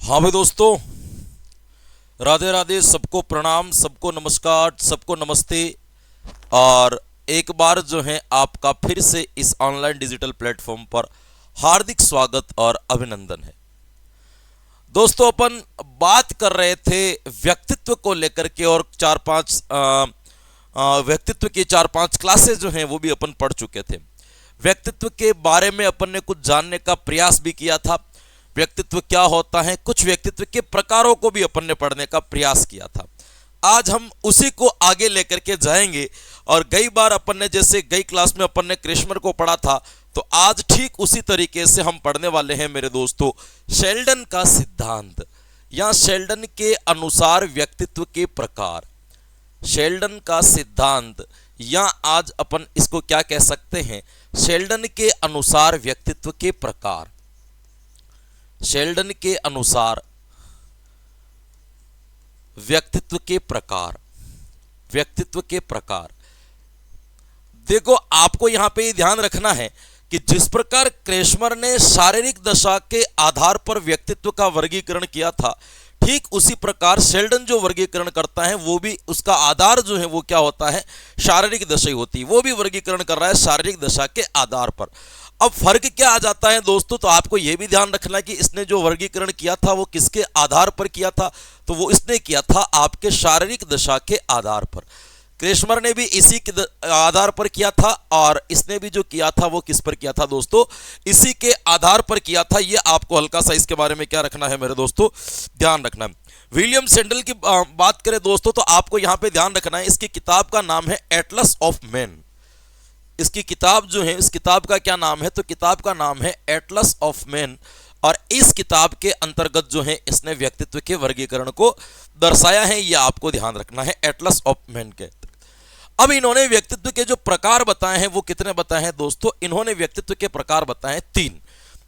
हाँ भाई दोस्तों, राधे राधे, सबको प्रणाम, सबको नमस्कार, सबको नमस्ते। और एक बार जो है आपका फिर से इस ऑनलाइन डिजिटल प्लेटफॉर्म पर हार्दिक स्वागत और अभिनंदन है। दोस्तों, अपन बात कर रहे थे व्यक्तित्व को लेकर के और व्यक्तित्व की चार पांच क्लासेस जो हैं वो भी अपन पढ़ चुके थे। व्यक्तित्व के बारे में अपन ने कुछ जानने का प्रयास भी किया था। व्यक्तित्व क्या होता है, कुछ व्यक्तित्व के प्रकारों को भी अपन ने पढ़ने का प्रयास किया था। आज हम उसी को आगे लेकर के जाएंगे। और गई बार अपन ने जैसे गई क्लास में अपन ने क्रेशमर को पढ़ा था, तो आज ठीक उसी तरीके से हम पढ़ने वाले हैं मेरे दोस्तों शेल्डन का सिद्धांत या शेल्डन के अनुसार व्यक्तित्व के प्रकार। शेल्डन का सिद्धांत या आज अपन इसको क्या कह सकते हैं, शेल्डन के अनुसार व्यक्तित्व के प्रकार। शेल्डन के अनुसार व्यक्तित्व के प्रकार। व्यक्तित्व के प्रकार देखो, आपको यहां पे ध्यान रखना है कि जिस प्रकार क्रेशमर ने शारीरिक दशा के आधार पर व्यक्तित्व का वर्गीकरण किया था, ठीक उसी प्रकार शेल्डन जो वर्गीकरण करता है वो भी उसका आधार जो है वो क्या होता है, शारीरिक दशा ही होती है। वो भी वर्गीकरण कर रहा है शारीरिक दशा के आधार पर। अब फर्क क्या आ जाता है दोस्तों, तो आपको यह भी ध्यान रखना कि इसने जो वर्गीकरण किया था वो किसके आधार पर किया था, तो वो इसने किया था आपके शारीरिक दशा के आधार पर। क्रेशमर ने भी इसी के आधार पर किया था और इसने भी जो किया था वो किस पर किया था दोस्तों, इसी के आधार पर किया था। ये आपको हल्का सा इसके बारे में क्या रखना है मेरे दोस्तों, ध्यान रखना है। विलियम सेंडल की बात करें दोस्तों, तो आपको यहां पे ध्यान रखना है, इसकी किताब का नाम है एटलस ऑफ मैन। इसकी किताब जो है, इस किताब का क्या नाम है, तो किताब का नाम है एटलस ऑफ मैन। और इस किताब के अंतर्गत जो है इसने व्यक्तित्व के वर्गीकरण को दर्शाया है, यह आपको ध्यान रखना है एटलस ऑफ मैन के। अब इन्होंने व्यक्तित्व के जो प्रकार बताए हैं वो कितने बताए हैं दोस्तों, इन्होंने व्यक्तित्व के प्रकार बताए हैं 3।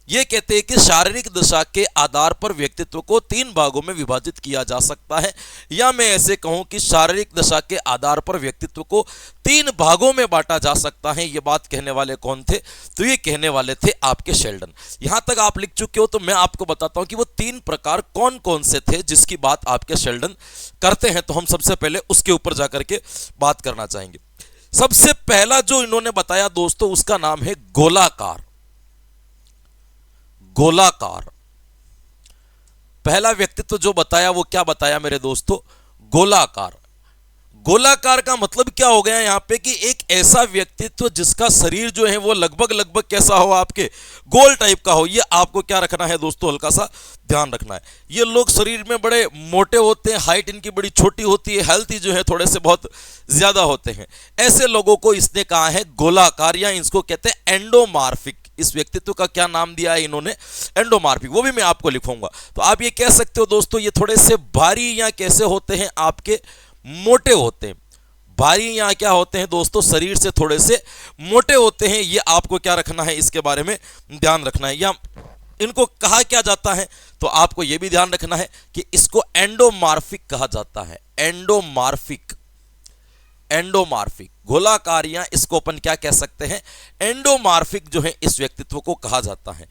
ये कहते हैं कि शारीरिक दशा के आधार पर व्यक्तित्व को 3 भागों में विभाजित किया जा सकता है, या मैं ऐसे कहूं कि शारीरिक दशा के आधार पर व्यक्तित्व को 3 भागों में बांटा जा सकता है। ये बात कहने वाले कौन थे, तो ये कहने वाले थे आपके शेल्डन। यहां तक आप लिख चुके हो, तो मैं आपको बताता हूं कि वो 3 प्रकार कौन कौन से थे जिसकी बात आपके शेल्डन करते हैं। तो हम सबसे पहले उसके ऊपर जाकर के बात करना चाहेंगे। सबसे पहला जो इन्होंने बताया दोस्तों, उसका नाम है गोलाकार। गोलाकार पहला व्यक्तित्व जो बताया वो क्या बताया मेरे दोस्तों, गोलाकार। गोलाकार का मतलब क्या हो गया यहां पे कि एक ऐसा व्यक्तित्व जिसका शरीर जो है वो लगभग कैसा हो, आपके गोल टाइप का हो। ये आपको क्या रखना है दोस्तों, हल्का सा ध्यान रखना है। ये लोग शरीर में बड़े मोटे होते हैं, हाइट इनकी बड़ी छोटी होती है, हेल्थी जो है थोड़े से बहुत ज्यादा होते हैं। ऐसे लोगों को इसने कहा है गोलाकार, या इसको कहते हैं एंडोमार्फिक। इस व्यक्तित्व का क्या नाम दिया है इन्होंने, एंडोमार्फिक। वो भी मैं आपको लिखूंगा। तो आप ये कह सकते हो दोस्तों, ये थोड़े से भारी या कैसे होते हैं, आपके मोटे होते हैं। भारी या क्या होते हैं दोस्तों, शरीर से थोड़े से मोटे होते हैं। ये आपको क्या रखना है, इसके बारे में ध्यान रखना है। या इनको कहा क्या जाता है, तो आपको यह भी ध्यान रखना है कि इसको एंडोमार्फिक कहा जाता है। एंडोमार्फिक, एंडोमार्फिक गोलाकार, या इसको अपन क्या कह सकते हैं, एंडोमार्फिक जो है इस व्यक्तित्व को कहा जाता है।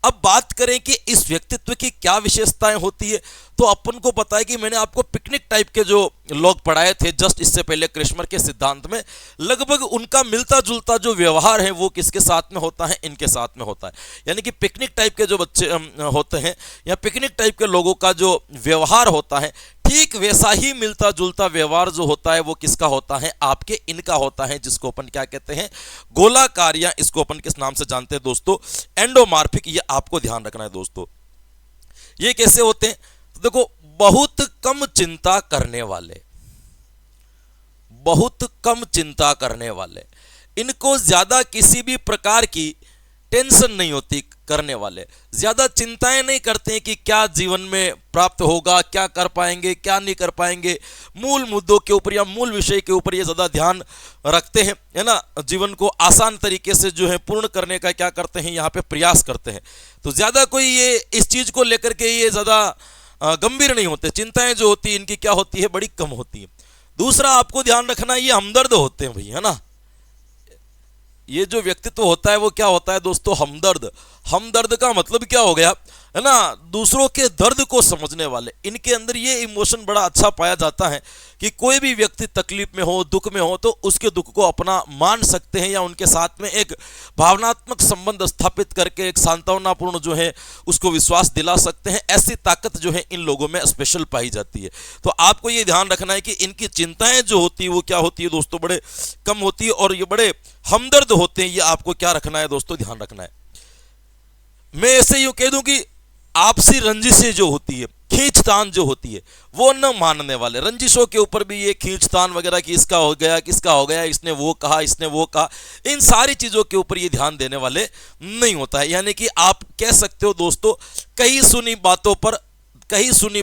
अब बात करें कि इस व्यक्तित्व की क्या विशेषताएं होती है, तो अपन को पता है कि मैंने आपको पिकनिक टाइप के जो लोग पढ़ाए थे जस्ट इससे पहले क्रेशमर के सिद्धांत में, लगभग उनका मिलता जुलता जो व्यवहार है वो किसके साथ में होता है, इनके साथ में होता है। यानी कि पिकनिक टाइप के जो बच्चे होते हैं या पिकनिक टाइप के लोगों का जो व्यवहार होता है, ठीक वैसा ही मिलता जुलता व्यवहार जो होता है वो किसका होता है, आपके इनका होता है, जिसको अपन क्या कहते हैं, गोलाकार, या इसको अपन किस नाम से जानते हैं दोस्तों, एंडोमार्फिक। ये आपको ध्यान रखना है दोस्तों। ये कैसे होते हैं, तो देखो, बहुत कम चिंता करने वाले, बहुत कम चिंता करने वाले, इनको ज्यादा किसी भी प्रकार की टेंशन नहीं होती करने वाले, ज्यादा चिंताएं नहीं करते हैं कि क्या जीवन में प्राप्त होगा, क्या कर पाएंगे, क्या नहीं कर पाएंगे। मूल मुद्दों के ऊपर या मूल विषय के ऊपर ये ज्यादा ध्यान रखते हैं, है ना। जीवन को आसान तरीके से जो है पूर्ण करने का क्या करते हैं, यहाँ पे प्रयास करते हैं। तो ज्यादा कोई ये इस चीज को लेकर के ये ज्यादा गंभीर नहीं होते। चिंताएं जो होती है इनकी क्या होती है, बड़ी कम होती है। दूसरा आपको ध्यान रखना, ये हमदर्द होते हैं भाई, है ना। ये जो व्यक्तित्व होता है वो क्या होता है दोस्तों? हमदर्द। हमदर्द का मतलब क्या हो गया है ना? दूसरों के दर्द को समझने वाले। इनके अंदर ये इमोशन बड़ा अच्छा पाया जाता है कि कोई भी व्यक्ति तकलीफ में हो, दुख में हो, तो उसके दुख को अपना मान सकते हैं या उनके साथ में एक भावनात्मक संबंध स्थापित करके एक सांत्वनापूर्ण जो है उसको विश्वास दिला सकते हैं। ऐसी ताकत जो है इन लोगों में स्पेशल पाई जाती है। तो आपको ये ध्यान रखना है कि इनकी चिंताएं जो होती है वो क्या होती है दोस्तों? बड़े कम होती है और ये बड़े हमदर्द होते हैं। ये आपको क्या रखना है दोस्तों? ध्यान रखना है। मैं ऐसे यूं कह दूं कि आपसी रंजिशें जो होती है, खींचतान जो होती है, वो न मानने वाले। रंजिशों के ऊपर भी ये खींचतान वगैरह कि इसका हो गया, किसका हो गया, इसने वो कहा, इसने वो कहा, इन सारी चीजों के ऊपर ये ध्यान देने वाले नहीं होता है। यानी कि आप कह सकते हो दोस्तों, कई सुनी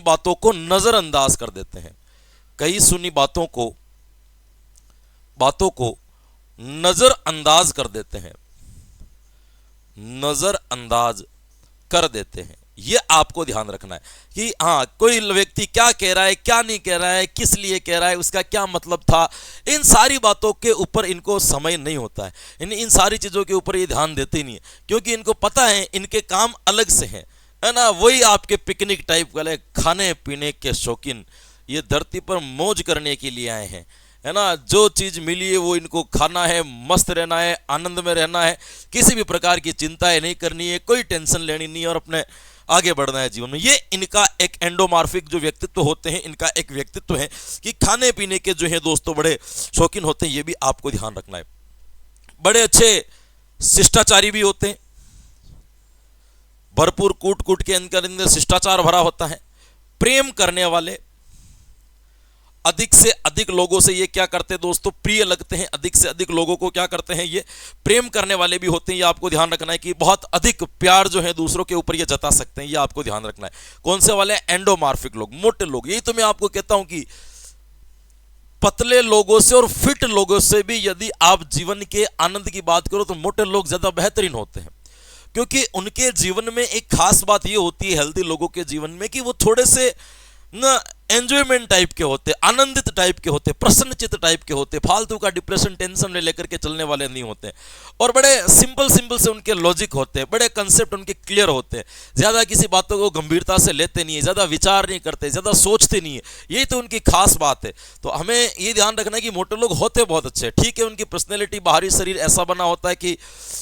बातों को नजरअंदाज कर देते हैं। कई सुनी बातों को नजरअंदाज कर देते हैं। नजरअंदाज कर देते हैं। ये आपको ध्यान रखना है कि हाँ, कोई व्यक्ति क्या कह रहा है, क्या नहीं कह रहा है, किस लिए कह रहा है, उसका क्या मतलब था, इन सारी बातों के ऊपर इनको समय नहीं होता है। इन सारी चीज़ों के ऊपर ये ध्यान देते ही नहीं है, क्योंकि इनको पता है इनके काम अलग से हैं, है ना? वही आपके पिकनिक टाइप वाले खाने पीने के शौकीन, ये धरती पर मौज करने के लिए आए हैं, है ना? जो चीज़ मिली है वो इनको खाना है, मस्त रहना है, आनंद में रहना है, किसी भी प्रकार की चिंताएं नहीं करनी है, कोई टेंशन लेनी नहीं है और अपने आगे बढ़ना है जीवन में। ये इनका एक एंडोमार्फिक जो व्यक्तित्व होते हैं, इनका एक व्यक्तित्व है कि खाने पीने के जो है दोस्तों बड़े शौकीन होते हैं। ये भी आपको ध्यान रखना है। बड़े अच्छे शिष्टाचारी भी होते हैं। भरपूर कूट कूट के अंदर शिष्टाचार भरा होता है। प्रेम करने वाले, अधिक से अधिक लोगों से ये क्या करते हैं दोस्तों? प्रिय लगते हैं। अधिक से अधिक लोगों को क्या करते हैं? ये प्रेम करने वाले भी होते हैं। ये आपको ध्यान रखना है कि बहुत अधिक प्यार जो है दूसरों के ऊपर ये जता सकते हैं। ये आपको ध्यान रखना है। कौन से वाले? एंडोमार्फिक लोग, मोटे लोग। यही तो मैं आपको कहता हूं कि पतले लोगों से और फिट लोगों से भी यदि आप जीवन के आनंद की बात करो तो मोटे लोग ज्यादा बेहतरीन होते हैं, क्योंकि उनके जीवन में एक खास बात ये होती है हेल्दी लोगों के जीवन में कि वो थोड़े से ना एंजॉयमेंट टाइप के होते, आनंदित टाइप के होते, प्रसन्नचित्त टाइप के होते, फालतू का डिप्रेशन टेंशन ले लेकर के चलने वाले नहीं होते, और बड़े सिंपल से उनके लॉजिक होते हैं, बड़े कंसेप्ट उनके क्लियर होते हैं, ज्यादा किसी बातों को गंभीरता से लेते नहीं है, ज्यादा विचार नहीं करते, ज्यादा सोचते नहीं है। यही तो उनकी खास बात है। तो हमें ये ध्यान रखना है कि मोटे लोग होते बहुत अच्छे, ठीक है, उनकी पर्सनैलिटी, बाहरी शरीर ऐसा बना होता है कि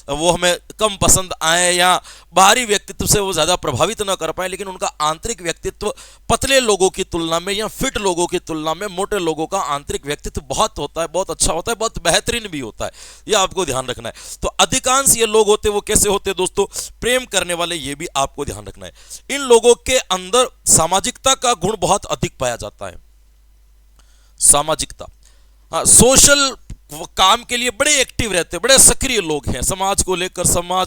वो हमें कम पसंद आए या बाहरी व्यक्तित्व से वो ज्यादा प्रभावित ना कर पाए, लेकिन उनका आंतरिक व्यक्तित्व पतले लोगों की तुलना में या फिट लोगों की तुलना में मोटे लोगों का आंतरिक व्यक्तित्व बहुत होता है, बहुत अच्छा होता है, बहुत बेहतरीन भी होता है। यह आपको ध्यान रखना है। तो अधिकांश ये लोग होते, वो कैसे होते दोस्तों? प्रेम करने वाले। ये भी आपको ध्यान रखना है। इन लोगों के अंदर सामाजिकता का गुण बहुत अधिक पाया जाता है। सामाजिकता, हाँ, सोशल काम के लिए बड़े एक्टिव रहते हैं, बड़े सक्रिय लोग हैं। समाज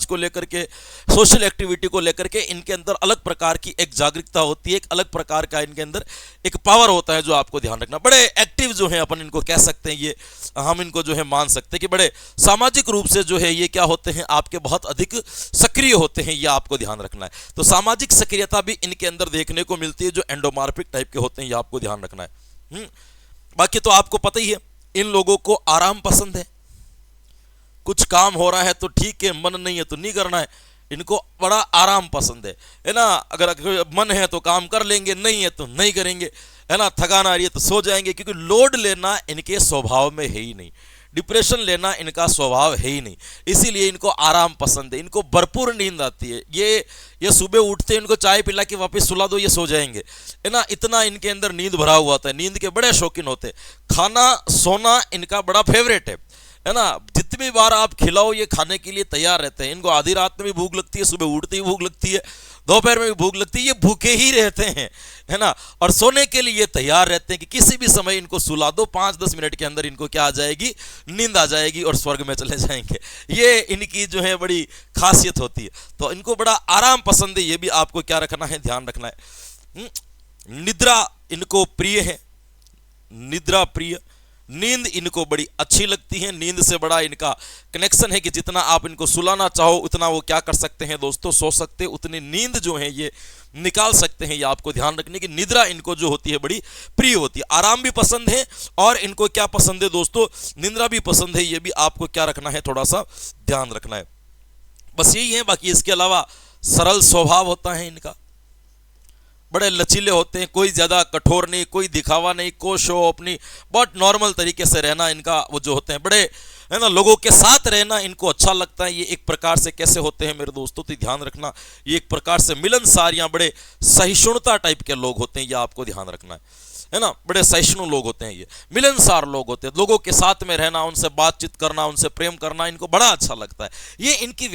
को लेकर के, सोशल एक्टिविटी को लेकर के इनके अंदर अलग प्रकार की एक जागरूकता होती है, एक अलग प्रकार का इनके अंदर एक पावर होता है जो आपको ध्यान रखना। बड़े एक्टिव जो है, अपन इनको कह सकते हैं, ये हम इनको जो है मान सकते हैं कि बड़े सामाजिक रूप से जो है ये क्या होते हैं, आपके बहुत अधिक सक्रिय होते हैं। ये आपको ध्यान रखना है। तो सामाजिक सक्रियता भी इनके अंदर देखने को मिलती है, जो एंडोमार्फिक टाइप के होते हैं। ये आपको ध्यान रखना है। बाकी तो आपको पता ही है, इन लोगों को आराम पसंद है। कुछ काम हो रहा है तो ठीक है, मन नहीं है तो नहीं करना है। इनको बड़ा आराम पसंद है ना? अगर मन है तो काम कर लेंगे, नहीं है तो नहीं करेंगे, है ना? थकान आ रही है तो सो जाएंगे, क्योंकि लोड लेना इनके स्वभाव में है ही नहीं, डिप्रेशन लेना इनका स्वभाव है ही नहीं। इसीलिए इनको आराम पसंद है, इनको भरपूर नींद आती है। ये सुबह उठते हैं, इनको चाय पिला के वापस सुला दो, ये सो जाएंगे, है ना? इतना इनके अंदर नींद भरा हुआ होता है। नींद के बड़े शौकीन होते हैं। खाना सोना इनका बड़ा फेवरेट है ना? जितनी बार आप खिलाओ ये खाने के लिए तैयार रहते हैं। इनको आधी रात में भी भूख लगती है, सुबह उठते ही भूख लगती है, दोपहर में भी भूख लगती है, ये भूखे ही रहते हैं, है ना? और सोने के लिए तैयार रहते हैं कि किसी भी समय इनको सुला दो, 5-10 मिनट के अंदर इनको क्या आ जाएगी? नींद आ जाएगी और स्वर्ग में चले जाएंगे। ये इनकी जो है बड़ी खासियत होती है। तो इनको बड़ा आराम पसंद है। ये भी आपको क्या रखना है? ध्यान रखना है। निद्रा इनको प्रिय है, निद्रा प्रिय, नींद इनको बड़ी अच्छी लगती है, नींद से बड़ा इनका कनेक्शन है कि जितना आप इनको सुलाना चाहो उतना वो क्या कर सकते हैं दोस्तों, सो सकते, उतनी नींद जो है ये निकाल सकते हैं। ये आपको ध्यान रखने की, निद्रा इनको जो होती है बड़ी प्रिय होती है। आराम भी पसंद है और इनको क्या पसंद है दोस्तों, निद्रा भी पसंद है। ये भी आपको क्या रखना है, थोड़ा सा ध्यान रखना है। बस यही है, बाकी इसके अलावा सरल स्वभाव होता है इनका, बड़े लचीले होते हैं, कोई ज़्यादा कठोर नहीं, कोई दिखावा नहीं, कोई शो ऑफ नहीं, बहुत नॉर्मल तरीके से रहना इनका वो जो होते हैं, बड़े है ना, लोगों के साथ रहना इनको अच्छा लगता है। ये एक प्रकार से कैसे होते हैं मेरे दोस्तों, तो ध्यान रखना, ये एक प्रकार से मिलनसार या बड़े सहिष्णुता टाइप के लोग होते हैं, ये आपको ध्यान रखना है ना, बड़े सहिष्णु लोग होते हैं, ये मिलनसार लोग होते हैं, लोगों के साथ में रहना, उनसे बातचीत करना, उनसे प्रेम करना इनको बड़ा अच्छा लगता है। ये इनकी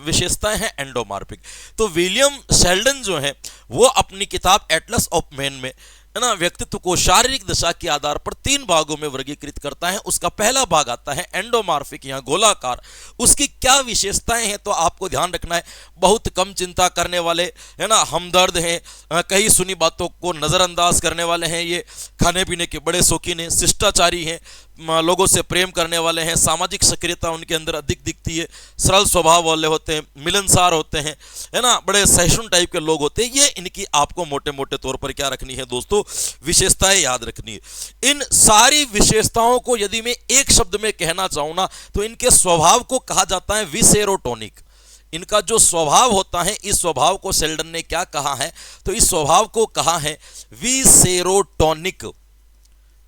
विशेषताएं हैं एंडोमार्फिक। तो विलियम शेल्डन जो है वो अपनी किताब एटलस ऑफ मैन में है ना, व्यक्तित्व को शारीरिक दशा के आधार पर 3 भागों में वर्गीकृत करता है। उसका पहला भाग आता है एंडोमार्फिक या गोलाकार। उसकी क्या विशेषताएं हैं तो आपको ध्यान रखना है, बहुत कम चिंता करने वाले है ना, हमदर्द हैं, कई सुनी बातों को नजरअंदाज करने वाले हैं, ये खाने पीने के बड़े शौकीन हैं, शिष्टाचारी हैं, लोगों से प्रेम करने वाले हैं, सामाजिक सक्रियता उनके अंदर अधिक दिखती है, सरल स्वभाव वाले होते हैं, मिलनसार होते हैं, है ना, बड़े सहिष्णु टाइप के लोग होते हैं। ये इनकी आपको मोटे मोटे तौर पर क्या रखनी है दोस्तों, विशेषताएं याद रखनी है। इन सारी विशेषताओं को यदि मैं एक शब्द में कहना चाहूं ना तो इनके स्वभाव को कहा जाता है विसेरोटोनिक। इनका जो स्वभाव होता है, इस स्वभाव को शेल्डन ने क्या कहा है, तो इस स्वभाव को कहा है विसेरोटोनिक।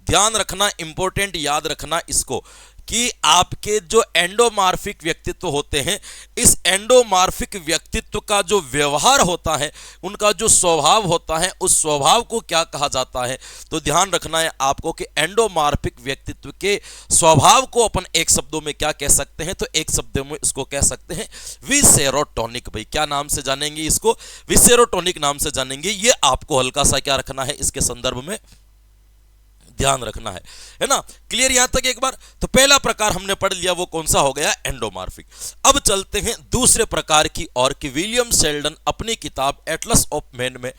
ध्यान रखना, इंपॉर्टेंट, याद रखना इसको कि आपके जो एंडोमार्फिक व्यक्तित्व होते हैं, इस एंडोमार्फिक व्यक्तित्व का जो व्यवहार होता है, उनका जो स्वभाव होता है, उस स्वभाव को क्या कहा जाता है, तो ध्यान रखना है आपको कि एंडोमार्फिक व्यक्तित्व के स्वभाव को अपन एक शब्दों में क्या कह सकते हैं, तो एक शब्द में इसको कह सकते हैं विसेरोटोनिक। भाई क्या नाम से जानेंगे इसको, विसेरोटोनिक नाम से जानेंगे। ये आपको हल्का सा क्या रखना है, इसके संदर्भ में ध्यान रखना है ना। क्लियर यहां तक एक बार। तो पहला प्रकार हमने पढ़ लिया, वो कौन सा हो गया, एंडोमार्फिक। अब चलते हैं दूसरे प्रकार की और कि विलियम शेल्डन अपनी किताब एटलस ऑफ मैन में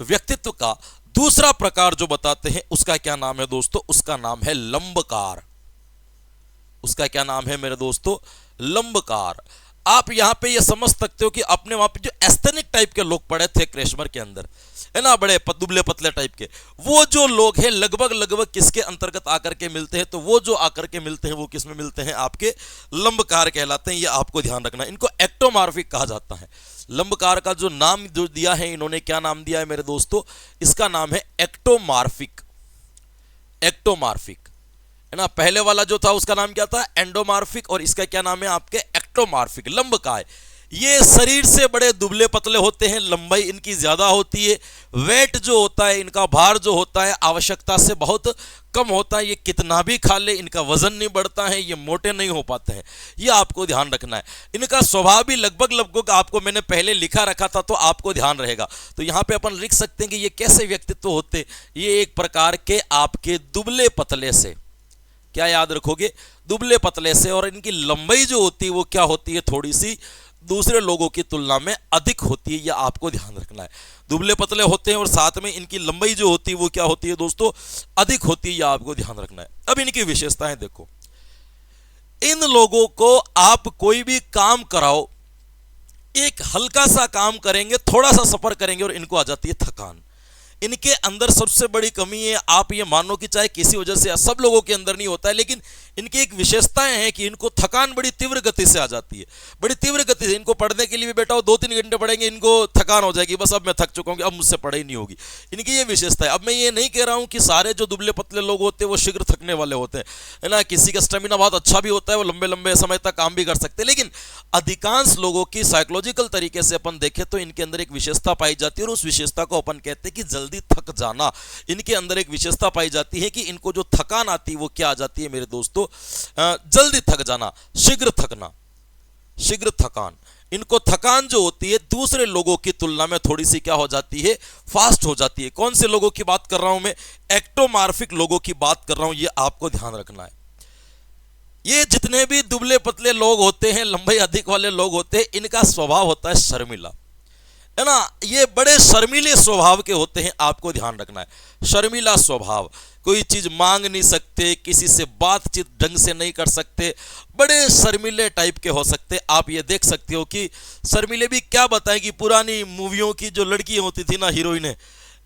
व्यक्तित्व का दूसरा प्रकार जो बताते हैं उसका क्या नाम है दोस्तों, उसका नाम है लंबकार। उसका क्या नाम है मेरे दोस्तों, लंबकार। आप यहां पे ये समझ सकते हो कि अपने वहां पे जो एस्थेनिक टाइप के लोग पड़े थे क्रेशमर के अंदर, है ना, बड़े दुबले पतले टाइप के, वो जो लोग हैं लगभग किसके अंतर्गत आकर के मिलते हैं, तो वो जो आकर के मिलते हैं वो किस में मिलते हैं, आपके लंबकार कहलाते हैं। ये आपको ध्यान रखना। इनको एक्टोमार्फिक कहा जाता है। लंबकार का जो नाम जो दिया है इन्होंने, क्या नाम दिया है मेरे दोस्तों, इसका नाम है एक्टोमार्फिक। एक्टोमार्फिक है ना, पहले वाला जो था उसका नाम क्या था, एंडोमार्फिक, और इसका क्या नाम है आपके एक्टोमार्फिक, लंबकाय। ये शरीर से बड़े दुबले पतले होते हैं, लंबाई इनकी ज्यादा होती है, वेट जो होता है इनका, भार जो होता है आवश्यकता से बहुत कम होता है। ये कितना भी खा ले इनका वजन नहीं बढ़ता है, ये मोटे नहीं हो पाते हैं, ये आपको ध्यान रखना है। इनका स्वभाव भी लगभग आपको मैंने पहले लिखा रखा था तो आपको ध्यान रहेगा। तो यहां पे अपन लिख सकते हैं कि ये कैसे व्यक्तित्व होते, ये एक प्रकार के आपके दुबले पतले से, क्या याद रखोगे, दुबले पतले से, और इनकी लंबाई जो होती है वो क्या होती है, थोड़ी सी दूसरे लोगों की तुलना में अधिक होती है। यह आपको ध्यान रखना है। दुबले पतले होते हैं और साथ में इनकी लंबाई जो होती है वो क्या होती है दोस्तों, अधिक होती है। यह आपको ध्यान रखना है। अब इनकी विशेषताएं देखो, इन लोगों को आप कोई भी काम कराओ, एक हल्का सा काम करेंगे, थोड़ा सा सफर करेंगे और इनको आ जाती है थकान। इनके अंदर सबसे बड़ी कमी है, आप ये मानो कि चाहे किसी वजह से, सब लोगों के अंदर नहीं होता है, लेकिन इनकी एक विशेषताएं हैं कि इनको थकान बड़ी तीव्र गति से आ जाती है, बड़ी तीव्र गति से। इनको पढ़ने के लिए भी बैठा हो 2-3 घंटे पढ़ेंगे, इनको थकान हो जाएगी, बस अब मैं थक चुका हूँ, अब मुझसे पढ़ाई नहीं होगी। इनकी ये विशेषता है। अब मैं ये नहीं कह रहा हूँ कि सारे जो दुबले पतले लोग होते हैं वो शीघ्र थकने वाले होते हैं, है ना, किसी का स्टेमिना बहुत अच्छा भी होता है, वो लंबे लंबे समय तक काम भी कर सकते हैं, लेकिन अधिकांश लोगों की साइकोलॉजिकल तरीके से अपन देखें तो इनके अंदर एक विशेषता पाई जाती है और उस विशेषता को अपन कहते हैं कि जल्दी थक जाना। इनके अंदर एक विशेषता पाई जाती है कि इनको जो थकान आती है वो क्या आ जाती है मेरे दोस्तों, जल्दी थक जाना, शीघ्र थकना, शीघ्र थकान। इनको थकान जो होती है दूसरे लोगों की तुलना में थोड़ी सी क्या हो जाती है, फास्ट हो जाती है। कौन से लोगों की बात कर रहा हूं मैं, एक्टोमार्फिक लोगों की बात कर रहा हूं, ये आपको ध्यान रखना है। ये जितने भी दुबले पतले लोग होते हैं, लंबाई अधिक वाले लोग होते हैं, इनका स्वभाव होता है शर्मिला, है ना, ये बड़े शर्मीले स्वभाव के होते हैं, आपको ध्यान रखना है। शर्मीला स्वभाव, कोई चीज मांग नहीं सकते, किसी से बातचीत ढंग से नहीं कर सकते, बड़े शर्मीले टाइप के हो सकते। आप ये देख सकते हो कि शर्मीले भी क्या बताएं कि पुरानी मूवियों की जो लड़की होती थी ना, हीरोइन है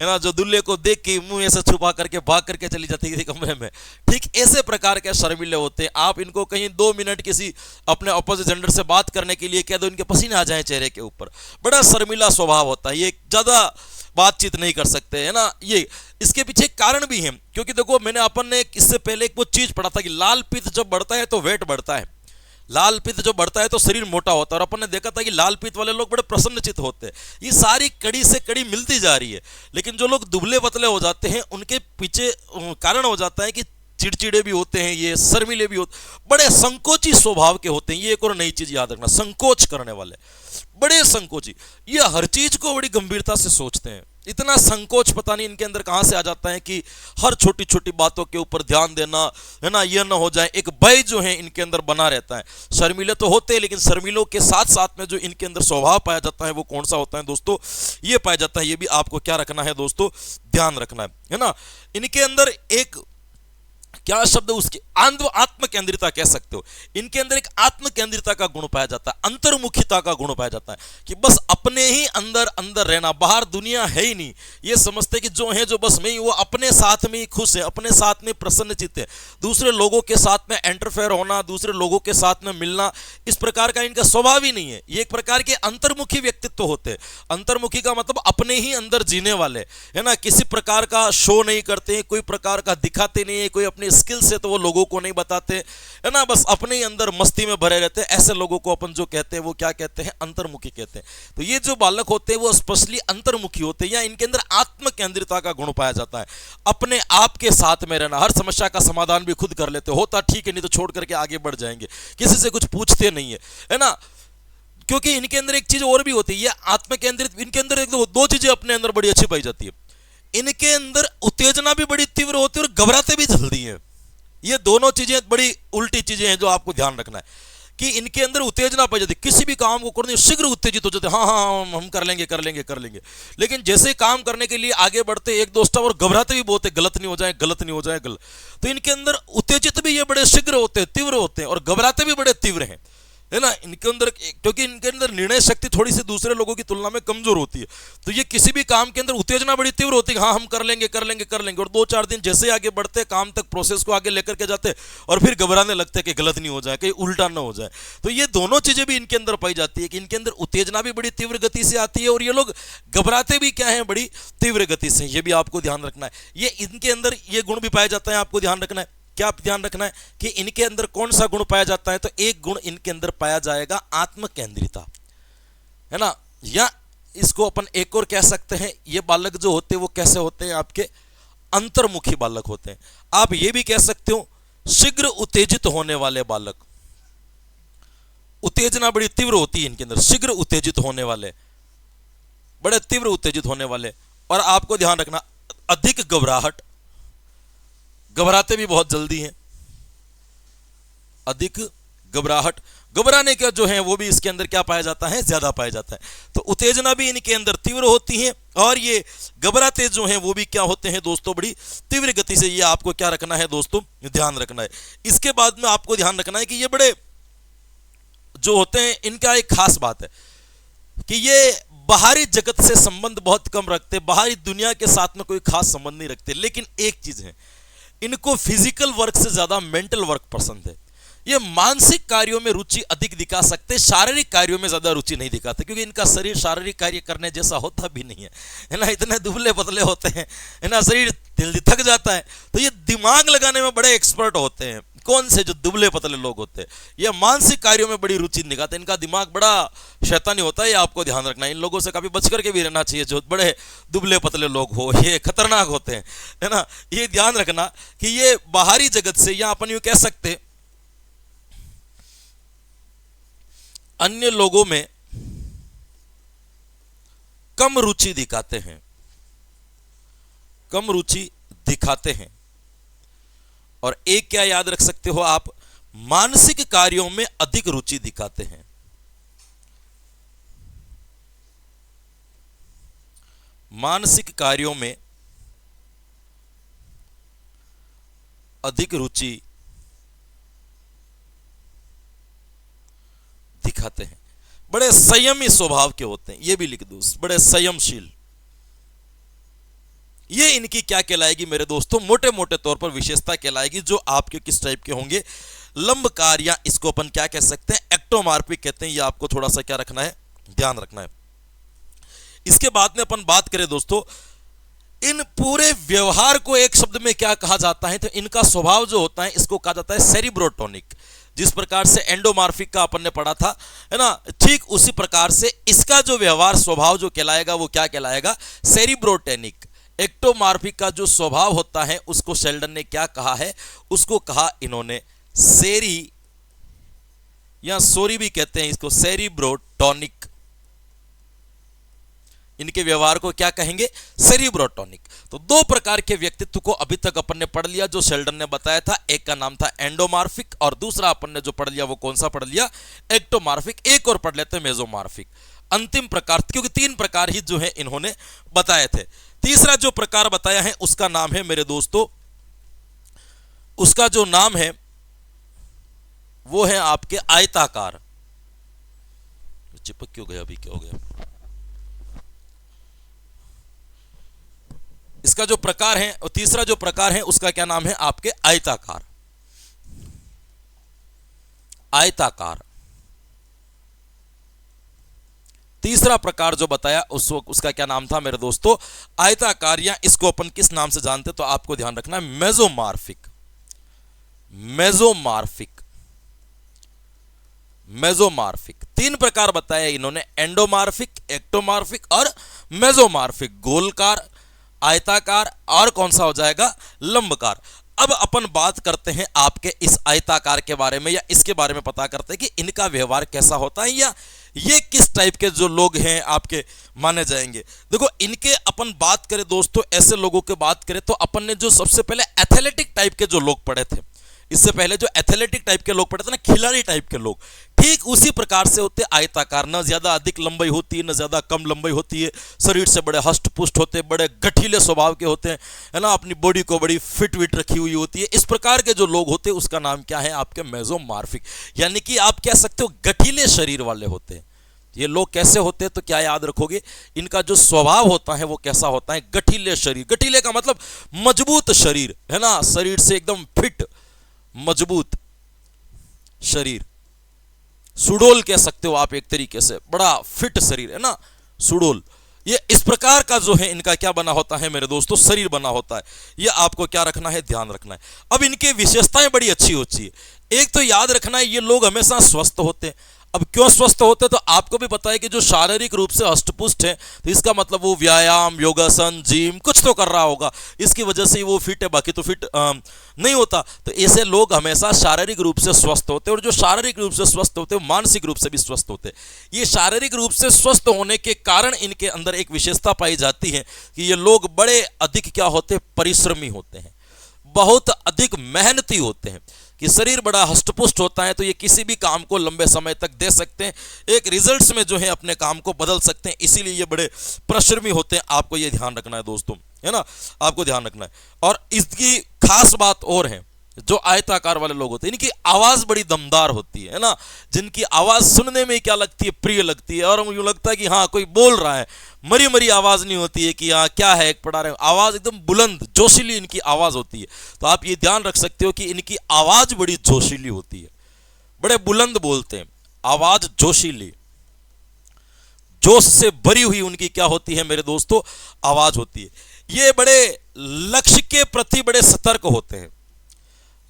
ना, जो दूल्हे को देख के मुंह ऐसे छुपा करके भाग करके चली जाती थी कमरे में, ठीक ऐसे प्रकार के शर्मीले होते हैं। आप इनको कहीं 2 मिनट किसी अपने ऑपोजिट जेंडर से बात करने के लिए कह दो, इनके पसीने आ जाए चेहरे के ऊपर, बड़ा शर्मीला स्वभाव होता है, ये ज्यादा बातचीत नहीं कर सकते, है ना। ये इसके पीछे एक कारण भी है, क्योंकि देखो मैंने अपन ने इससे पहले एक वो चीज पढ़ा था कि लाल पित्त जब बढ़ता है तो वेट बढ़ता है, लाल पित्त जो बढ़ता है तो शरीर मोटा होता है, और अपन ने देखा था कि लाल पित्त वाले लोग बड़े प्रसन्नचित होते हैं। ये सारी कड़ी से कड़ी मिलती जा रही है, लेकिन जो लोग दुबले पतले हो जाते हैं उनके पीछे कारण हो जाता है कि चिड़चिड़े भी होते हैं, ये शर्मीले भी होते, बड़े संकोची स्वभाव के होते हैं। ये एक और नई चीज याद रखना, संकोच करने वाले, बड़े संकोची, ये हर चीज को बड़ी गंभीरता से सोचते हैं। इतना संकोच पता नहीं इनके अंदर कहां से आ जाता है कि हर छोटी छोटी बातों के ऊपर ध्यान देना, है ना, ये ना हो जाए, एक भय जो है इनके अंदर बना रहता है। शर्मीले तो होते हैं, लेकिन शर्मीलों के साथ साथ में जो इनके अंदर स्वभाव पाया जाता है वो कौन सा होता है दोस्तों, ये पाया जाता है। ये भी आपको क्या रखना है दोस्तों, ध्यान रखना है ना। इनके अंदर एक क्या शब्द, उसकी आत्म केंद्रिता कह सकते हो, इनके अंदर एक आत्म केंद्रिता का गुण पाया जाता है, अंतर्मुखिता का गुण पाया जाता है, कि बस अपने ही अंदर अंदर रहना, बाहर दुनिया है ही नहीं, ये समझते कि जो है जो बस में ही, वो अपने साथ में ही खुश है, अपने साथ में प्रसन्नचित्त है। दूसरे लोगों के साथ में एंटरफेयर होना, दूसरे लोगों के साथ में मिलना, इस प्रकार का इनका स्वभाव ही नहीं है। ये एक प्रकार के अंतर्मुखी व्यक्तित्व होते हैं। अंतर्मुखी का मतलब अपने ही अंदर जीने वाले, है ना, किसी प्रकार का शो नहीं करते हैं, कोई प्रकार का दिखाते नहीं है, कोई अपने स्किल से तो वो लोगों को नहीं बताते, है ना, बस अपने ही अंदर मस्ती में भरे रहते हैं। ऐसे लोगों को अपन जो कहते हैं वो क्या कहते हैं, अंतर्मुखी कहते हैं। तो ये जो बालक होते हैं वो स्पेशली अंतर्मुखी होते हैं, या इनके अंदर आत्म केंद्रिता का गुण पाया जाता है। अपने आप के साथ में रहना, हर समस्या का समाधान भी खुद कर लेते, होता ठीक है नहीं तो छोड़ करके आगे बढ़ जाएंगे, किसी से कुछ पूछते नहीं है ना। क्योंकि इनके अंदर एक चीज और भी होती है, ये आत्म केंद्रित, इनके अंदर एक दो चीजें अपने अंदर बड़ी अच्छी पाई जाती है। इनके अंदर उत्तेजना भी बड़ी तीव्र होती है और घबराते भी जल्दी हैं। ये दोनों चीजें बड़ी उल्टी चीजें हैं जो आपको ध्यान रखना है, कि इनके अंदर उत्तेजना पाई जाती है, किसी भी काम को करने शीघ्र उत्तेजित हो जाते हैं, हाँ हाँ हम कर लेंगे कर लेंगे कर लेंगे, लेकिन जैसे काम करने के लिए आगे बढ़ते एक दो स्टेप और घबराते भी बहुत है, गलत नहीं हो जाए गलत नहीं हो जाए गलत। तो इनके अंदर उत्तेजित भी ये बड़े शीघ्र होते हैं, तीव्र होते हैं, और घबराते भी बड़े तीव्र हैं, है ना। इनके अंदर, क्योंकि इनके अंदर निर्णय शक्ति थोड़ी सी दूसरे लोगों की तुलना में कमजोर होती है, तो ये किसी भी काम के अंदर उत्तेजना बड़ी तीव्र होती है, हाँ हम कर लेंगे कर लेंगे कर लेंगे, और 2-4 दिन जैसे आगे बढ़ते काम तक, प्रोसेस को आगे लेकर के जाते, और फिर घबराने लगते हैं कि गलत नहीं हो जाए, कहीं उल्टा ना हो जाए। तो ये दोनों चीजें भी इनके अंदर पाई जाती है, कि इनके अंदर उत्तेजना भी बड़ी तीव्र गति से आती है, और ये लोग घबराते भी क्या है, बड़ी तीव्र गति से। ये भी आपको ध्यान रखना है, ये इनके अंदर ये गुण भी पाया जाता है, आपको ध्यान रखना है। क्या ध्यान रखना है कि इनके अंदर कौन सा गुण पाया जाता है, तो एक गुण इनके अंदर पाया जाएगा, आत्म केंद्रिता, है ना। या इसको अपन एक और कह सकते हैं, ये बालक जो होते हैं वो कैसे होते हैं, आपके अंतर्मुखी बालक होते हैं। आप ये भी कह सकते हो शीघ्र उत्तेजित होने वाले बालक, उत्तेजना बड़ी तीव्र होती है इनके अंदर, शीघ्र उत्तेजित होने वाले, बड़े तीव्र उत्तेजित होने वाले। और आपको ध्यान रखना, अधिक घबराहट, घबराते भी बहुत जल्दी हैं, अधिक घबराहट, घबराने का जो है वो भी इसके अंदर क्या पाया जाता है, ज्यादा पाया जाता है। तो उत्तेजना भी इनके अंदर तीव्र होती है, और ये घबराते जो हैं वो भी क्या होते हैं दोस्तों, बड़ी तीव्र गति से। ये आपको क्या रखना है दोस्तों, ध्यान रखना है। इसके बाद में आपको ध्यान रखना है कि ये बड़े जो होते हैं, इनका एक खास बात है कि ये बाहरी जगत से संबंध बहुत कम रखते, बाहरी दुनिया के साथ में कोई खास संबंध नहीं रखते। लेकिन एक चीज है, इनको फिजिकल वर्क से ज्यादा मेंटल वर्क पसंद है। ये मानसिक कार्यों में रुचि अधिक दिखा सकते, शारीरिक कार्यों में ज्यादा रुचि नहीं दिखाते, क्योंकि इनका शरीर शारीरिक कार्य करने जैसा होता भी नहीं है ना, इतने दुबले पतले होते हैं, है ना, शरीर जल्दी थक जाता है। तो ये दिमाग लगाने में बड़े एक्सपर्ट होते हैं। कौन से जो दुबले पतले लोग होते हैं, ये मानसिक कार्यों में बड़ी रुचि दिखाते हैं, इनका दिमाग बड़ा शैतानी होता है, ये आपको ध्यान रखना है। इन लोगों से काफी बच करके भी रहना चाहिए, जो बड़े दुबले पतले लोग हो, ये खतरनाक होते हैं, है ना। ये ध्यान रखना कि ये बाहरी जगत से, या अपन यूं कह सकते अन्य लोगों में कम रुचि दिखाते हैं, कम रुचि दिखाते हैं। और एक क्या याद रख सकते हो आप, मानसिक कार्यों में अधिक रुचि दिखाते हैं। मानसिक कार्यों में अधिक रुचि दिखाते हैं, बड़े संयमी स्वभाव के होते हैं, ये भी लिख दो, बड़े संयमशील। ये इनकी क्या कहलाएगी मेरे दोस्तों, मोटे मोटे तौर पर विशेषता कहलाएगी, जो आपके किस टाइप के होंगे, लंबकार, या इसको अपन क्या कह सकते हैं, एक्टोमार्फिक कहते हैं। ये आपको थोड़ा सा क्या रखना है, ध्यान रखना है। इसके बाद में अपन बात करें दोस्तों, इन पूरे व्यवहार को एक शब्द में क्या कहा जाता है, तो इनका स्वभाव जो होता है इसको कहा जाता है सेरिब्रोटोनिक। जिस प्रकार से एंडोमार्फिक का अपन ने पढ़ा था, है ना, ठीक उसी प्रकार से इसका जो व्यवहार स्वभाव जो कहलाएगा वो क्या कहलाएगा, सेरिब्रोटेनिक। एक्टोमार्फिक का जो स्वभाव होता है उसको शेल्डन ने क्या कहा है, उसको कहा इन्होंने सेरी, या सोरी भी कहते हैं इसको, सेरिब्रोटोनिक। इनके व्यवहार को क्या कहेंगे, सेरिब्रोटोनिक। तो दो प्रकार के व्यक्तित्व को अभी तक अपन ने पढ़ लिया जो शेल्डन ने बताया था। एक का नाम था एंडोमार्फिक और दूसरा अपन ने जो पढ़ लिया वो कौन सा पढ़ लिया, एक्टोमार्फिक। एक और पढ़ लेते हैं मेसोमार्फिक, अंतिम प्रकार, क्योंकि तीन प्रकार ही जो है इन्होंने बताए थे। तीसरा जो प्रकार बताया है उसका नाम है मेरे दोस्तों, उसका जो नाम है वो है आपके आयताकार। चिपक क्यों गया, अभी क्या हो गया। इसका जो प्रकार है, और तीसरा जो प्रकार है उसका क्या नाम है आपके आयताकार। आयताकार तीसरा प्रकार जो बताया उसका क्या नाम था मेरे दोस्तों, आयताकार, या इसको अपन किस नाम से जानते तो आपको ध्यान रखना है, मेसोमार्फिक। मेसोमार्फिक, मेसोमार्फिक। तीन प्रकार बताया इन्होंने, एंडोमार्फिक, एक्टोमार्फिक और मेसोमार्फिक। गोलकार, आयताकार और कौन सा हो जाएगा, लंबकार। अब अपन बात करते हैं आपके इस आयताकार के बारे में, या इसके बारे में पता करते हैं कि इनका व्यवहार कैसा होता है, या ये किस टाइप के जो लोग हैं आपके माने जाएंगे। देखो इनके अपन बात करें दोस्तों, ऐसे लोगों की बात करें तो अपन ने जो सबसे पहले एथलेटिक टाइप के जो लोग पढ़े थे, इससे पहले जो एथलेटिक टाइप के लोग पढ़े थे ना, खिलाड़ी टाइप के लोग, ठीक उसी प्रकार से होते आयताकार। न ज्यादा अधिक लंबाई होती है, न ज्यादा कम लंबाई होती है, शरीर से बड़े हष्ट पुष्ट होते हैं, बड़े गठीले स्वभाव के होते हैं, है ना, अपनी बॉडी को बड़ी फिट विट रखी हुई होती है। इस प्रकार के जो लोग होते हैं उसका नाम क्या है आपके, मेसोमार्फिक। यानी कि आप कह सकते हो गठीले शरीर वाले होते हैं। ये लोग कैसे होते हैं तो क्या याद रखोगे, इनका जो स्वभाव होता है वो कैसा होता है, गठीले शरीर। गठीले का मतलब मजबूत शरीर, है ना, शरीर से एकदम फिट मजबूत शरीर, सुडोल कह सकते हो आप एक तरीके से, बड़ा फिट शरीर, है ना, सुडोल। ये इस प्रकार का जो है इनका क्या बना होता है मेरे दोस्तों, शरीर बना होता है। ये आपको क्या रखना है, ध्यान रखना है। अब इनके विशेषताएं बड़ी अच्छी होती है। एक तो याद रखना है ये लोग हमेशा स्वस्थ होते हैं। अब क्यों स्वस्थ होते हैं तो आपको भी पता है कि जो शारीरिक रूप से हष्टपुष्ट है तो इसका मतलब वो व्यायाम, योगासन, जिम कुछ तो कर रहा होगा, इसकी वजह से वो फिट है, बाकी तो फिट नहीं होता। तो ऐसे लोग हमेशा शारीरिक रूप से स्वस्थ होते हैं, और जो शारीरिक रूप से स्वस्थ होते हैं मानसिक रूप से भी स्वस्थ होते हैं। ये शारीरिक रूप से स्वस्थ होने के कारण इनके अंदर एक विशेषता पाई जाती है कि ये लोग बड़े अधिक क्या होते हैं, परिश्रमी होते हैं, बहुत अधिक मेहनती होते हैं। कि शरीर बड़ा हष्टपुष्ट होता है तो ये किसी भी काम को लंबे समय तक दे सकते हैं, एक रिजल्ट्स में जो है अपने काम को बदल सकते हैं, इसीलिए ये बड़े परिश्रमी होते हैं। आपको ये ध्यान रखना है दोस्तों, है ना, आपको ध्यान रखना है। और इसकी खास बात और है, जो आयताकार वाले लोग होते हैं इनकी आवाज बड़ी दमदार होती है ना, जिनकी आवाज सुनने में क्या लगती है, प्रिय लगती है, और यूं लगता है कि हाँ कोई बोल रहा है। मरी मरी आवाज नहीं होती है कि हाँ क्या है एक पढ़ा रहे, आवाज एकदम बुलंद जोशीली इनकी आवाज होती है। तो आप ये ध्यान रख सकते हो कि इनकी आवाज बड़ी जोशीली होती है, बड़े बुलंद बोलते हैं, आवाज जोशीली, जोश से भरी हुई उनकी क्या होती है मेरे दोस्तों, आवाज होती है। ये बड़े लक्ष्य के प्रति बड़े सतर्क होते हैं,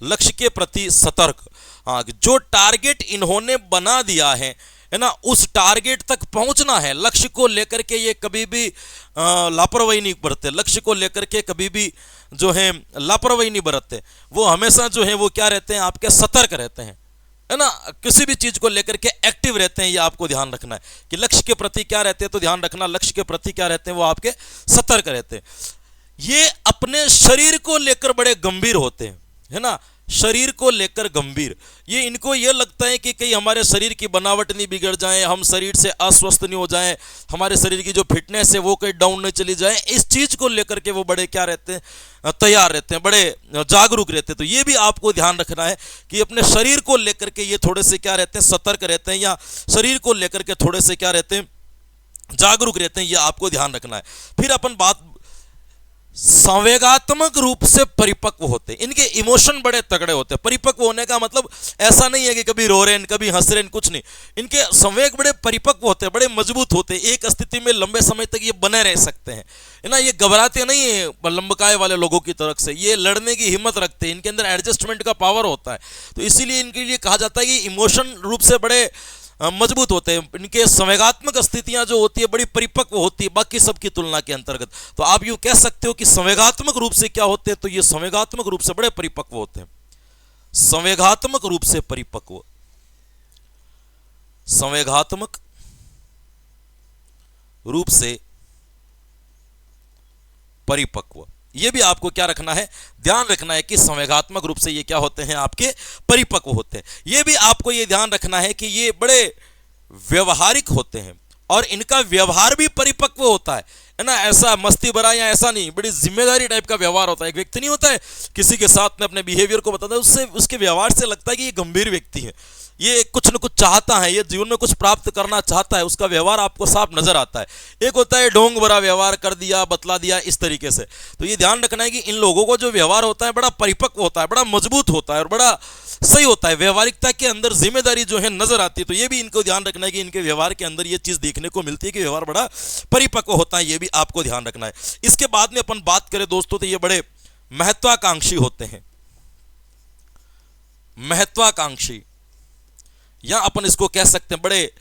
लक्ष्य के प्रति सतर्क। हाँ, जो टारगेट इन्होंने बना दिया है ना, उस टारगेट तक पहुंचना है, लक्ष्य को लेकर के ये कभी भी लापरवाही नहीं बरतते, लक्ष्य को लेकर के कभी भी जो है लापरवाही नहीं बरतते। वो हमेशा जो है वो क्या रहते हैं, आपके सतर्क रहते हैं, है ना, किसी भी चीज को लेकर के एक्टिव रहते हैं। ये आपको ध्यान रखना है कि लक्ष्य के प्रति क्या रहते हैं, तो ध्यान रखना लक्ष्य के प्रति क्या रहते हैं, वो आपके सतर्क रहते हैं। ये अपने शरीर को लेकर बड़े गंभीर होते हैं, है ना, शरीर को लेकर गंभीर। ये इनको ये लगता है कि कहीं हमारे शरीर की बनावट नहीं बिगड़ जाए, हम शरीर से अस्वस्थ नहीं हो जाएं, हमारे शरीर की जो फिटनेस है वो कहीं डाउन नहीं चली जाए, इस चीज को लेकर के वो बड़े क्या रहते हैं, तैयार रहते हैं, बड़े जागरूक रहते हैं। तो ये भी आपको ध्यान रखना है कि अपने शरीर को लेकर के ये थोड़े से क्या रहते हैं, सतर्क रहते हैं, या शरीर को लेकर के थोड़े से क्या रहते हैं, जागरूक रहते हैं। ये आपको ध्यान रखना है। फिर अपन बात, संवेगात्मक रूप से परिपक्व होते हैं। इनके इमोशन बड़े तगड़े होते हैं। परिपक्व होने का मतलब ऐसा नहीं है कि कभी रो रहे हैं, कभी हंस रहे हैं, कुछ नहीं। इनके संवेग बड़े परिपक्व होते हैं, बड़े मजबूत होते हैं, एक स्थिति में लंबे समय तक ये बने रह सकते हैं, है ना। ये घबराते नहीं है लंबकाय वाले लोगों की तरफ से, ये लड़ने की हिम्मत रखते हैं, इनके अंदर एडजस्टमेंट का पावर होता है। तो इसीलिए इनके लिए कहा जाता है कि इमोशन रूप से बड़े मजबूत होते हैं। इनके संवेगात्मक स्थितियां जो होती है बड़ी परिपक्व होती है बाकी सबकी तुलना के अंतर्गत। तो आप यूं कह सकते हो कि संवेगात्मक रूप से क्या होते हैं, तो ये संवेगात्मक रूप से बड़े परिपक्व होते हैं। संवेगात्मक रूप से परिपक्व, संवेगात्मक रूप से परिपक्व, ये भी आपको क्या रखना है, ध्यान रखना है कि संवेगात्मक रूप से ये क्या होते हैं, आपके परिपक्व होते हैं। ये भी आपको ये ध्यान रखना है कि ये बड़े व्यवहारिक होते हैं और इनका व्यवहार भी परिपक्व होता है ना। ऐसा मस्ती भरा या ऐसा नहीं, बड़ी जिम्मेदारी टाइप का व्यवहार होता है। एक व्यक्ति नहीं होता है किसी के साथ में अपने बिहेवियर को बताता है, उससे उसके व्यवहार से लगता है कि ये गंभीर व्यक्ति है, ये कुछ न कुछ चाहता है, ये जीवन में कुछ प्राप्त करना चाहता है, उसका व्यवहार आपको साफ नजर आता है। एक होता है ढोंग भरा व्यवहार, कर दिया, बतला दिया, इस तरीके से। तो ये ध्यान रखना है कि इन लोगों को जो व्यवहार होता है बड़ा परिपक्व होता है, बड़ा मजबूत होता है और बड़ा सही होता है। व्यवहारिकता के अंदर जिम्मेदारी जो है नजर आती है। तो ये भी इनको ध्यान रखना है कि इनके व्यवहार के अंदर ये चीज देखने को मिलती है कि व्यवहार बड़ा परिपक्व होता है। ये भी आपको ध्यान रखना है। इसके बाद में अपन बात करें दोस्तों, तो ये बड़े महत्वाकांक्षी होते हैं। महत्वाकांक्षी, या अपन इसको कह सकते हैं बड़े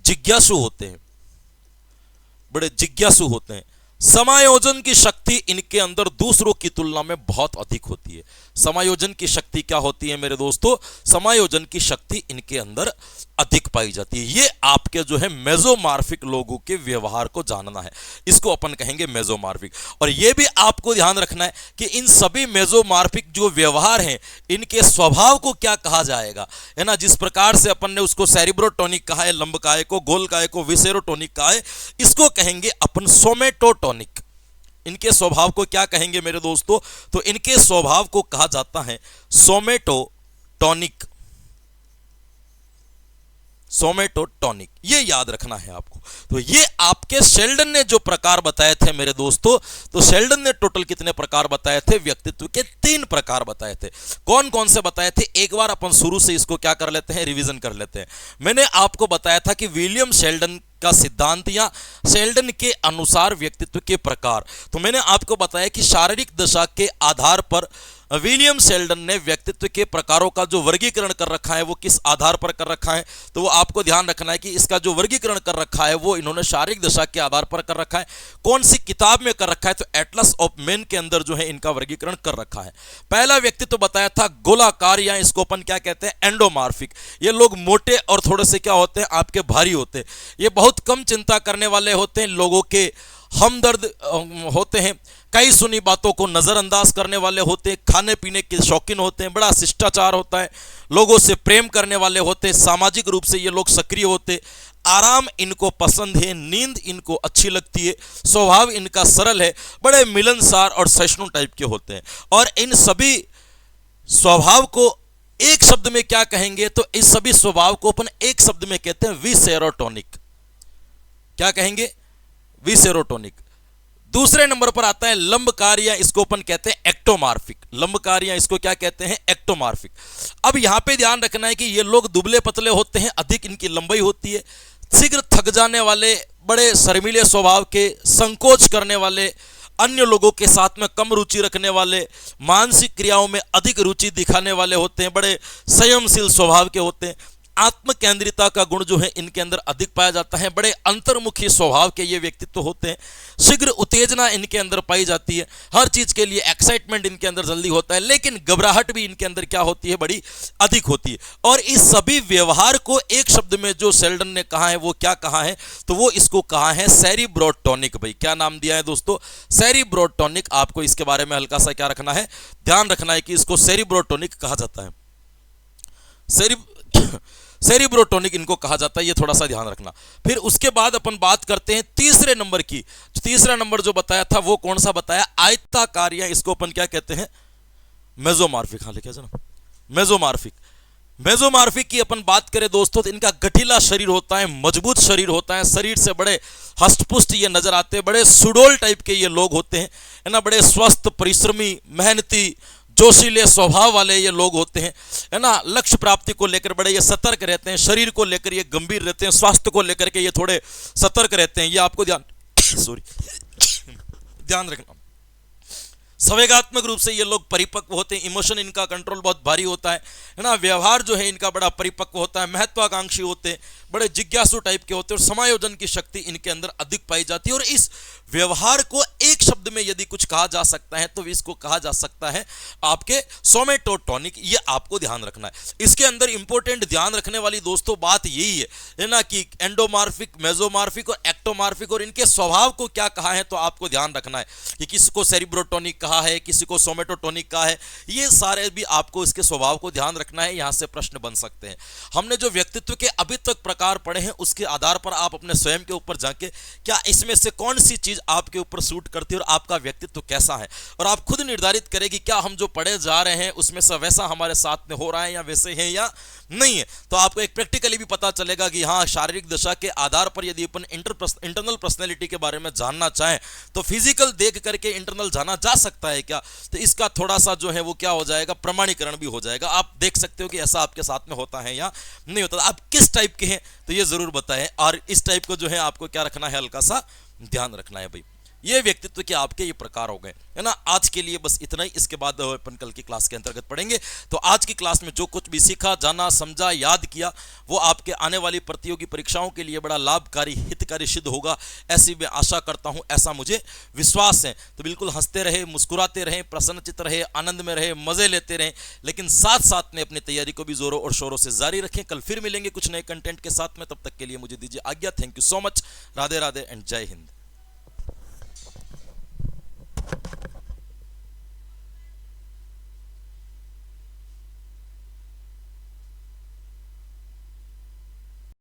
जिज्ञासु होते हैं, बड़े जिज्ञासु होते हैं। समायोजन की शक्ति इनके अंदर दूसरों की तुलना में बहुत अधिक होती है। समायोजन की शक्ति क्या होती है मेरे दोस्तों, समायोजन की शक्ति इनके अंदर अधिक पाई जाती है। ये आपके जो है मेजोमार्फिक लोगों के व्यवहार को जानना है, इसको अपन कहेंगे मेजोमार्फिक। और ये भी आपको ध्यान रखना है कि इन सभी मेजोमार्फिक जो व्यवहार हैं इनके स्वभाव को क्या कहा जाएगा, है ना। जिस प्रकार से अपन ने उसको सेरिब्रोटोनिक कहा है लंबकाय को, गोलकाय को विसेरोटोनिक कहा है, इसको कहेंगे अपन सोमेटोटोनिक। इनके स्वभाव को क्या कहेंगे मेरे दोस्तों, तो इनके स्वभाव को कहा जाता है सोमेटोटोनिक। सोमेटोटोनिक, ये याद रखना है आपको। तो ये आपके शेल्डन ने जो प्रकार बताए थे मेरे दोस्तों, तो शेल्डन ने टोटल कितने प्रकार बताए थे, व्यक्तित्व के 3 प्रकार बताए थे। कौन कौन से बताए थे, एक बार अपन शुरू से इसको क्या कर लेते हैं, रिवीजन कर लेते हैं। मैंने आपको बताया था कि विलियम शेल्डन का सिद्धांत या शेल्डन के अनुसार व्यक्तित्व के प्रकार। तो मैंने आपको बताया कि शारीरिक दशा के आधार पर विलियम शेल्डन ने व्यक्तित्व के प्रकारों का जो वर्गीकरण कर रखा है वो किस आधार पर कर रखा है, तो वो आपको ध्यान रखना है कि इसका जो वर्गीकरण कर रखा है वो इन्होंने शारीरिक दशा के आधार पर कर रखा है। कौन सी किताब में कर रखा है, तो एटलस ऑफ मेन के अंदर जो है इनका वर्गीकरण कर रखा है। पहला व्यक्तित्व बताया था गोलाकार, या इसको अपन क्या कहते हैं, एंडोमार्फिक। ये लोग मोटे और थोड़े से क्या होते हैं, आपके भारी होते हैं। ये बहुत कम चिंता करने वाले होते हैं, लोगों के हमदर्द होते हैं, कई सुनी बातों को नजरअंदाज करने वाले होते हैं, खाने पीने के शौकीन होते हैं, बड़ा शिष्टाचार होता है, लोगों से प्रेम करने वाले होते हैं, सामाजिक रूप से ये लोग सक्रिय होते, आराम इनको पसंद है, नींद इनको अच्छी लगती है, स्वभाव इनका सरल है, बड़े मिलनसार और सहिष्णु टाइप के होते हैं। और इन सभी स्वभाव को एक शब्द में क्या कहेंगे, तो इस सभी स्वभाव को अपन एक शब्द में कहते हैं विसेरोटोनिक। क्या कहेंगे, विसेरोटोनिक। दूसरे नंबर पर आता है लंबकार, या इसको अपन कहते हैं एक्टोमार्फिक। लंबकार, या इसको क्या कहते हैं, एक्टोमार्फिक। अब यहां पे ध्यान रखना है कि ये लोग दुबले पतले होते हैं, अधिक इनकी लंबाई होती है, शीघ्र थक जाने वाले, बड़े शर्मीले स्वभाव के, संकोच करने वाले, अन्य लोगों के साथ में कम रुचि रखने वाले, मानसिक क्रियाओं में अधिक रुचि दिखाने वाले होते हैं, बड़े संयमशील स्वभाव के होते हैं, आत्म केंद्रिता का गुण जो है इनके अंदर अधिक पाया जाता है। बड़े अंतर्मुखी स्वभाव के ये व्यक्तित्व होते हैं। शीघ्र उत्तेजना इनके अंदर पाई जाती है, हर चीज के लिए एक्साइटमेंट इनके अंदर जल्दी होता है, लेकिन घबराहट भी इनके अंदर क्या होती है, बड़ी अधिक होती है। और इस सभी व्यवहार को एक शब्द में जो सेल्डन ने कहा है वो क्या कहा है, तो वो इसको कहा है सेरिब्रोटोनिक। भाई क्या नाम दिया है दोस्तों, सेरिब्रोटोनिक। आपको इसके बारे में हल्का सा क्या रखना है, ध्यान रखना है कि इसको सेरिब्रोटोनिक कहा जाता है। सेरिब्रोटोनिक इनको कहा जाता है, ये थोड़ा सा ध्यान रखना। फिर उसके बाद अपन बात करते हैं तीसरे नंबर की। तीसरा नंबर जो बताया था वो कौन सा बताया, आयताकार, या इसको अपन क्या कहते हैं, मेसोमॉर्फिक। हाँ लिखा ना, मेसोमॉर्फिक। मेसोमॉर्फिक की अपन बात करें दोस्तों तो इनका गठीला शरीर होता है, मजबूत शरीर होता है, शरीर से बड़े हष्टपुष्ट ये नजर आते हैं, बड़े सुडोल टाइप के ये लोग होते हैं, है ना, बड़े स्वस्थ, परिश्रमी, मेहनती, जोशीले स्वभाव वाले ये लोग होते हैं, है ना। लक्ष्य प्राप्ति को लेकर बड़े ये सतर्क रहते हैं, शरीर को लेकर ये गंभीर रहते हैं, स्वास्थ्य को लेकर के ये थोड़े सतर्क रहते हैं। ये आपको ध्यान ध्यान रखना। संवेगात्मक रूप से ये लोग परिपक्व होते हैं, इमोशन इनका कंट्रोल बहुत भारी होता है ना। व्यवहार जो है इनका बड़ा परिपक्व होता है, महत्वाकांक्षी होते हैं, बड़े जिज्ञासु टाइप के होते हैं, और समायोजन की शक्ति इनके अंदर अधिक पाई जाती है। और इस व्यवहार को एक शब्द में यदि कुछ कहा जा सकता है तो इसको कहा जा सकता है आपके सोमेटोटोनिक। ये आपको ध्यान रखना है। इसके अंदर इंपॉर्टेंट ध्यान रखने वाली दोस्तों बात यही है ना कि एंडोमॉर्फिक, मेसोमॉर्फिक और एक्टोमॉर्फिक, और इनके स्वभाव को क्या कहा है तो आपको ध्यान रखना है कि किसी को सेरिब्रोटोनिक कहा है, किसी को सोमेटोटोनिक कहा है। ये सारे भी आपको इसके स्वभाव को ध्यान रखना है, यहां से प्रश्न बन सकते हैं। हमने जो व्यक्तित्व के अभी तक प्रकार पढ़े हैं उसके आधार पर आप अपने स्वयं के ऊपर जाके क्या इसमें से कौन सी चीज आपके ऊपर सूट करती है और आपका व्यक्तित्व कैसा है, और आप खुद निर्धारित करें कि क्या हम जो पढ़े जा रहे हैं उसमें से वैसा हमारे साथ में हो रहा है या वैसे है या नहीं है। तो आपको एक प्रैक्टिकली भी पता चलेगा कि हाँ, शारीरिक दशा के आधार पर यदि अपन इंटरनल पर्सनैलिटी के बारे में जानना चाहें तो फिजिकल देख करके इंटरनल जाना जा सकता है क्या, तो इसका थोड़ा सा जो है वो क्या हो जाएगा, प्रमाणीकरण भी हो जाएगा। आप देख सकते हो कि ऐसा आपके साथ में होता है या नहीं होता। आप किस टाइप के हैं तो ये जरूर बताएं, और इस टाइप को जो है आपको क्या रखना है, हल्का सा ध्यान रखना है। भाई ये व्यक्तित्व के आपके ये प्रकार हो गए, है ना। आज के लिए बस इतना ही, इसके बाद अपन कल की क्लास के अंतर्गत पढ़ेंगे। तो आज की क्लास में जो कुछ भी सीखा, जाना, समझा, याद किया, वो आपके आने वाली प्रतियोगी परीक्षाओं के लिए बड़ा लाभकारी, हितकारी सिद्ध होगा, ऐसी मैं आशा करता हूं, ऐसा मुझे विश्वास है। तो बिल्कुल हंसते रहे, मुस्कुराते रहे, प्रसन्नचित्त रहे, आनंद में रहे, मजे लेते रहे, लेकिन साथ साथ में अपनी तैयारी को भी जोरों और शोरों से जारी रखें। कल फिर मिलेंगे कुछ नए कंटेंट के साथ में, तब तक के लिए मुझे दीजिए आज्ञा। Thank you so much. Radhe Radhe and जय हिंद।